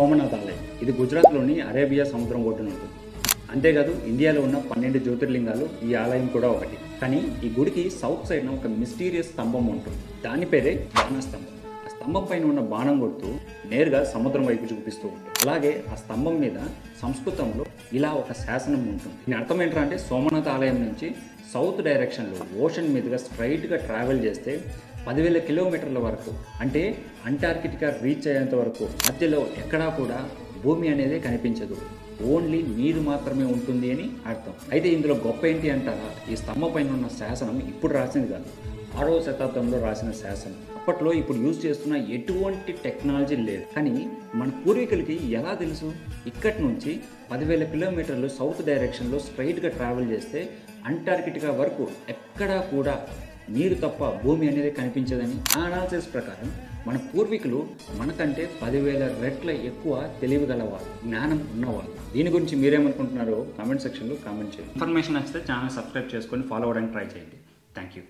సోమనాథ్ ఆలయం ఇది గుజరాత్లోని అరేబియా సముద్రం ఒడ్డున ఉంటుంది. అంతేకాదు ఇండియాలో ఉన్న 12 జ్యోతిర్లింగాలు ఈ ఆలయం కూడా ఒకటి. కానీ ఈ గుడికి సౌత్ సైడ్న ఒక మిస్టీరియస్ స్తంభం ఉంటుంది. దాని పేరే బాణస్తంభం. ఆ స్తంభం పైన ఉన్న బాణం కొడుతూ నేరుగా సముద్రం వైపు చూపిస్తూ ఉంటుంది. అలాగే ఆ స్తంభం మీద సంస్కృతంలో ఇలా ఒక శాసనం ఉంటుంది. దీని అర్థం ఏంటంటే అంటే సోమనాథ్ ఆలయం నుంచి సౌత్ డైరెక్షన్లో ఓషన్ మీదుగా స్ట్రైట్గా ట్రావెల్ చేస్తే 10,000 కిలోమీటర్ల వరకు అంటే అంటార్కిటికా రీచ్ అయ్యేంత వరకు మధ్యలో ఎక్కడా కూడా భూమి అనేది కనిపించదు, ఓన్లీ నీరు మాత్రమే ఉంటుంది అని అర్థం. అయితే ఇందులో గొప్ప ఏంటి అంటారా, ఈ స్తంభం పైన ఉన్న శాసనం ఇప్పుడు రాసింది కాదు, 6వ శతాబ్దంలో రాసిన శాసనం. అప్పట్లో ఇప్పుడు యూజ్ చేస్తున్న ఎటువంటి టెక్నాలజీ లేదు. కానీ మన పూర్వీకులకి ఎలా తెలుసు ఇక్కడి నుంచి 10,000 కిలోమీటర్లు సౌత్ డైరెక్షన్లో స్ట్రైట్గా ట్రావెల్ చేస్తే అంటార్కిటికా వరకు ఎక్కడా కూడా నీరు తప్ప భూమి అనేది కనిపించదని. ఆ అనాలిసిస్ ప్రకారం మన పూర్వీకులు మనకంటే 10,000 రెట్ల ఎక్కువ తెలివిగలవాళ్ళు, జ్ఞానం ఉన్నవాళ్ళు. దీని గురించి మీరేమనుకుంటున్నారో కామెంట్ సెక్షన్లో కామెంట్ చేయండి. ఇన్ఫర్మేషన్ నచ్చితే ఛానల్ సబ్స్క్రైబ్ చేసుకొని ఫాలో అవ్వడానికి ట్రై చేయండి. Thank you.